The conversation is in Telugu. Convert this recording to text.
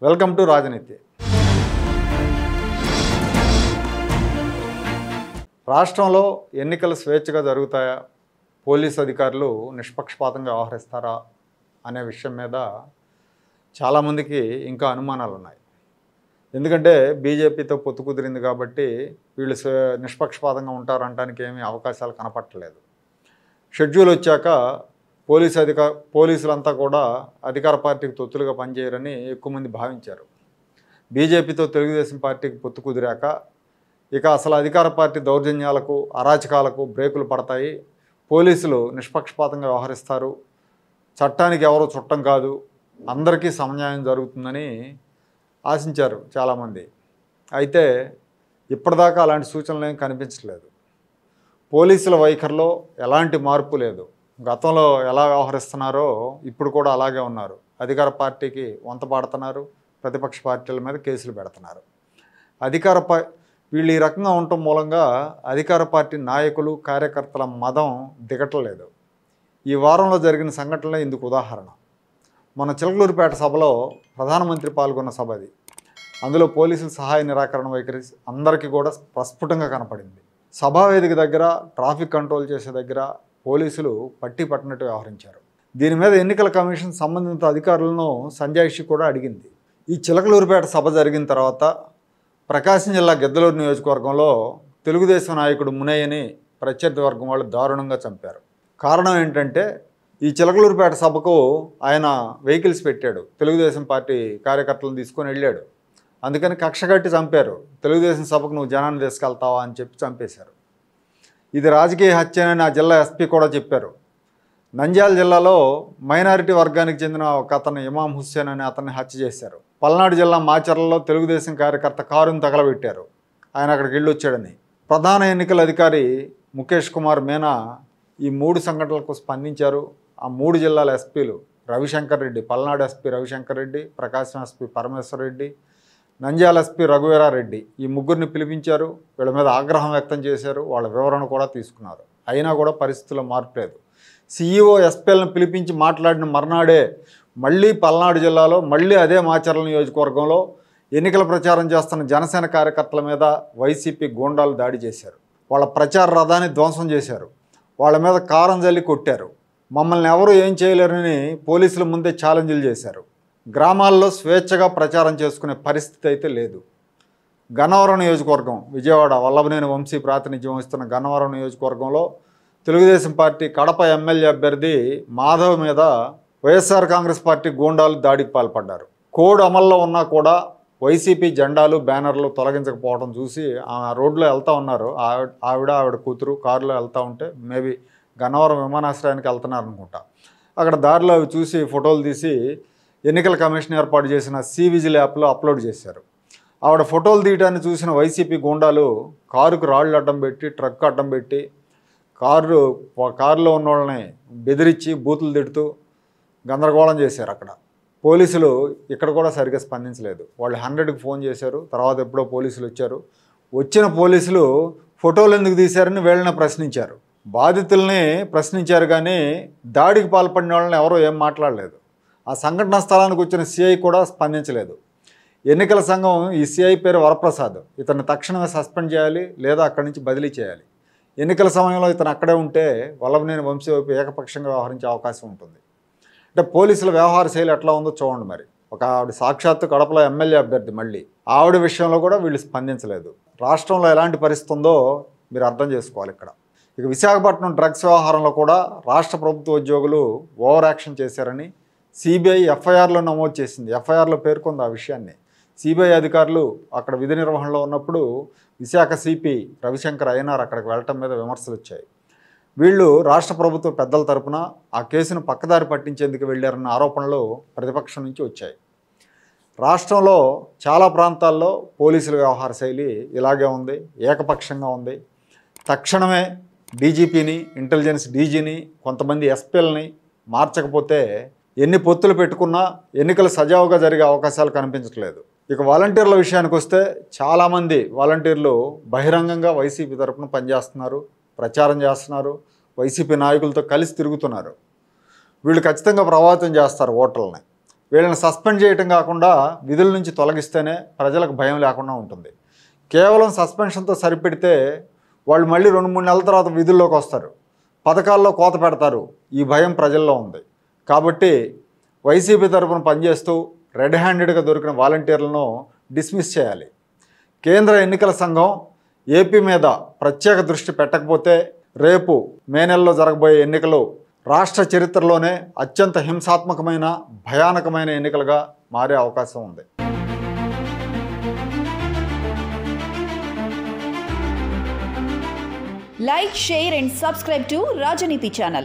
వెల్కమ్ టు రాజనీతి. రాష్ట్రంలో ఎన్నికలు స్వేచ్ఛగా జరుగుతాయా, పోలీసు అధికారులు నిష్పక్షపాతంగా వ్యవహరిస్తారా అనే విషయం మీద చాలామందికి ఇంకా అనుమానాలు ఉన్నాయి. ఎందుకంటే బీజేపీతో పొత్తు కుదిరింది కాబట్టి వీళ్ళు నిష్పక్షపాతంగా ఉంటారంటానికి ఏమీ అవకాశాలు కనపట్టలేదు. షెడ్యూల్ వచ్చాక పోలీసులంతా కూడా అధికార పార్టీకి తొత్తులుగా పనిచేయరని ఎక్కువ మంది భావించారు. బీజేపీతో తెలుగుదేశం పార్టీకి పొత్తు కుదిరాక ఇక అసలు అధికార పార్టీ దౌర్జన్యాలకు, అరాచకాలకు బ్రేకులు పడతాయి, పోలీసులు నిష్పక్షపాతంగా వ్యవహరిస్తారు, చట్టానికి ఎవరో చుట్టం కాదు, అందరికీ సమన్యాయం జరుగుతుందని ఆశించారు చాలామంది. అయితే ఇప్పటిదాకా అలాంటి సూచనలు ఏం కనిపించలేదు. పోలీసుల వైఖరిలో ఎలాంటి మార్పు లేదు. గతంలో ఎలా వ్యవహరిస్తున్నారో ఇప్పుడు కూడా అలాగే ఉన్నారు. అధికార పార్టీకి వంత పాడుతున్నారు, ప్రతిపక్ష పార్టీల మీద కేసులు పెడుతున్నారు. వీళ్ళు ఈ రకంగా ఉండటం మూలంగా అధికార పార్టీ నాయకులు, కార్యకర్తల మదం దిగట్లేదు. ఈ వారంలో జరిగిన సంఘటనలే ఇందుకు ఉదాహరణ. మన చిలకలూరిపేట సభలో ప్రధానమంత్రి పాల్గొన్న సభ అది. అందులో పోలీసుల సహాయ నిరాకరణ వైఖరి అందరికీ కూడా ప్రస్ఫుటంగా కనపడింది. సభావేదిక దగ్గర, ట్రాఫిక్ కంట్రోల్ చేసే దగ్గర పోలీసులు పట్టి పట్టినట్టు వ్యవహరించారు. దీని మీద ఎన్నికల కమిషన్ సంబంధిత అధికారులను సంజాయిషి కూడా అడిగింది. ఈ చిలకలూరిపేట సభ జరిగిన తర్వాత ప్రకాశం జిల్లా గిద్దలూరు నియోజకవర్గంలో తెలుగుదేశం నాయకుడు మునయ్యని ప్రత్యర్థి వర్గం వాళ్ళు దారుణంగా చంపారు. కారణం ఏంటంటే ఈ చిలకలూరిపేట సభకు ఆయన వెహికల్స్ పెట్టాడు, తెలుగుదేశం పార్టీ కార్యకర్తలను తీసుకొని వెళ్ళాడు. అందుకని కక్షగట్టి చంపారు. తెలుగుదేశం సభకు నువ్వు జనాన్ని తీసుకెళ్తావా అని చెప్పి చంపేశారు. ఇది రాజకీయ హత్యనని ఆ జిల్లా ఎస్పీ కూడా చెప్పారు. నంద్యాల జిల్లాలో మైనారిటీ వర్గానికి చెందిన ఒక అతను ఇమాం హుస్సేన్ అని అతన్ని హత్య చేశారు. పల్నాడు జిల్లా మాచర్లలో తెలుగుదేశం కార్యకర్త కారును తగలబెట్టారు, ఆయన అక్కడికి వెళ్ళొచ్చాడని. ప్రధాన ఎన్నికల అధికారి ముఖేష్ కుమార్ మీనా ఈ 3 సంఘటనలకు స్పందించారు. ఆ 3 జిల్లాల ఎస్పీలు రవిశంకర్ రెడ్డి, పల్నాడు ఎస్పీ రవిశంకర్ రెడ్డి, ప్రకాశం ఎస్పీ పరమేశ్వర్ రెడ్డి, నంద్యాల ఎస్పీ రఘువీరారెడ్డి, ఈ ముగ్గురిని పిలిపించారు. వీళ్ళ మీద ఆగ్రహం వ్యక్తం చేశారు, వాళ్ళ వివరణ కూడా తీసుకున్నారు. అయినా కూడా పరిస్థితుల్లో మార్పు లేదు. సీఈఓ ఎస్పీలను పిలిపించి మాట్లాడిన మర్నాడే మళ్ళీ పల్నాడు జిల్లాలో, మళ్ళీ అదే మాచర్ల నియోజకవర్గంలో ఎన్నికల ప్రచారం చేస్తున్న జనసేన కార్యకర్తల మీద వైసీపీ గూండాలు దాడి చేశారు. వాళ్ళ ప్రచార రథాన్ని ధ్వంసం చేశారు, వాళ్ళ మీద కారం జల్లి కొట్టారు. మమ్మల్ని ఎవరు ఏం చేయలేరని పోలీసుల ముందే ఛాలెంజ్లు చేశారు. గ్రామాల్లో స్వేచ్ఛగా ప్రచారం చేసుకునే పరిస్థితి అయితే లేదు. గన్నవరం నియోజకవర్గం, విజయవాడ వల్లభనేని వంశీ ప్రాతినిధ్యం వహిస్తున్న గన్నవరం నియోజకవర్గంలో తెలుగుదేశం పార్టీ కడప ఎమ్మెల్యే అభ్యర్థి మాధవ్ మీద వైఎస్ఆర్ కాంగ్రెస్ పార్టీ గూండాలు దాడికి పాల్పడ్డారు. కోడ్ అమల్లో ఉన్నా కూడా వైసీపీ జెండాలు, బ్యానర్లు తొలగించకపోవడం చూసి ఆ రోడ్లో వెళ్తూ ఉన్నారు. ఆవిడ కూతురు కారులో వెళ్తూ ఉంటే మేబీ గన్నవరం విమానాశ్రయానికి వెళ్తున్నారు అనుకుంటా. అక్కడ దారిలో అవి చూసి ఫోటోలు తీసి ఎన్నికల కమిషన్ ఏర్పాటు చేసిన సివిజిల్ యాప్లో అప్లోడ్ చేశారు. ఆవిడ ఫోటోలు తీయడాన్ని చూసిన వైసీపీ గూండాలు కారుకు రాళ్ళు అడ్డం పెట్టి, ట్రక్ అడ్డం పెట్టి, కారులో ఉన్న వాళ్ళని బెదిరించి బూతులు తిడుతూ గందరగోళం చేశారు. అక్కడ పోలీసులు ఇక్కడ కూడా సరిగ్గా స్పందించలేదు. వాళ్ళు 100కి ఫోన్ చేశారు. తర్వాత ఎప్పుడో పోలీసులు వచ్చారు. వచ్చిన పోలీసులు ఫోటోలు ఎందుకు తీశారని వీళ్ళని ప్రశ్నించారు, బాధితుల్ని ప్రశ్నించారు, కానీ దాడికి పాల్పడిన వాళ్ళని ఎవరో ఏం మాట్లాడలేదు. ఆ సంఘటనా స్థలానికి వచ్చిన సిఐ కూడా స్పందించలేదు. ఎన్నికల సంఘం ఈ సిఐ పేరు వరప్రసాద్, ఇతన్ని తక్షణమే సస్పెండ్ చేయాలి లేదా అక్కడి నుంచి బదిలీ చేయాలి. ఎన్నికల సమయంలో ఇతను అక్కడే ఉంటే వల్లభనేని వంశీ వైపు ఏకపక్షంగా వ్యవహరించే అవకాశం ఉంటుంది. అంటే పోలీసుల వ్యవహార శైలి ఎట్లా ఉందో చూడండి. మరి ఒక ఆవిడ సాక్షాత్తు కడపలో ఎమ్మెల్యే అభ్యర్థి, మళ్ళీ ఆవిడ విషయంలో కూడా వీళ్ళు స్పందించలేదు. రాష్ట్రంలో ఎలాంటి పరిస్థితి ఉందో మీరు అర్థం చేసుకోవాలి ఇక్కడ. ఇక విశాఖపట్నం డ్రగ్స్ వ్యవహారంలో కూడా రాష్ట్ర ప్రభుత్వ ఉద్యోగులు ఓవర్ యాక్షన్ చేశారని సిబిఐ ఎఫ్ఐఆర్లో నమోదు చేసింది. ఎఫ్ఐఆర్లో పేర్కొంది ఆ విషయాన్ని. సిబిఐ అధికారులు అక్కడ విధి నిర్వహణలో ఉన్నప్పుడు విశాఖ సిపి రవిశంకర్ అయ్యనార్ అక్కడికి వెళ్ళటం మీద విమర్శలు వచ్చాయి. వీళ్ళు రాష్ట్ర ప్రభుత్వ పెద్దల తరపున ఆ కేసును పక్కదారి పట్టించేందుకు వెళ్ళారన్న ఆరోపణలు ప్రతిపక్షం నుంచి వచ్చాయి. రాష్ట్రంలో చాలా ప్రాంతాల్లో పోలీసుల వ్యవహార శైలి ఇలాగే ఉంది, ఏకపక్షంగా ఉంది. తక్షణమే డీజీపీని, ఇంటెలిజెన్స్ డీజీని, కొంతమంది ఎస్పీలని మార్చకపోతే ఎన్ని పొత్తులు పెట్టుకున్నా ఎన్నికలు సజావుగా జరిగే అవకాశాలు కనిపించట్లేదు. ఇక వాలంటీర్ల విషయానికి వస్తే చాలామంది వాలంటీర్లు బహిరంగంగా వైసీపీ తరపున పనిచేస్తున్నారు, ప్రచారం చేస్తున్నారు, వైసీపీ నాయకులతో కలిసి తిరుగుతున్నారు. వీళ్ళు ఖచ్చితంగా ప్రభావితం చేస్తారు ఓటర్లని. వీళ్ళని సస్పెండ్ చేయటం కాకుండా విధుల నుంచి తొలగిస్తేనే ప్రజలకు భయం లేకుండా ఉంటుంది. కేవలం సస్పెన్షన్తో సరిపెడితే వాళ్ళు మళ్ళీ 2-3 నెలల తర్వాత విధుల్లోకి వస్తారు, పథకాల్లో కోత పెడతారు. ఈ భయం ప్రజల్లో ఉంది. కాబట్టి వైసీపీ తరఫున పనిచేస్తూ రెడ్ హ్యాండెడ్గా దొరికిన వాలంటీర్లను డిస్మిస్ చేయాలి. కేంద్ర ఎన్నికల సంఘం ఏపీ మీద ప్రత్యేక దృష్టి పెట్టకపోతే రేపు మే నెలలో జరగబోయే ఎన్నికలు రాష్ట్ర చరిత్రలోనే అత్యంత హింసాత్మకమైన భయానకమైన ఎన్నికలుగా మారే అవకాశం ఉంది. Like, share and subscribe to Rajaniti channel.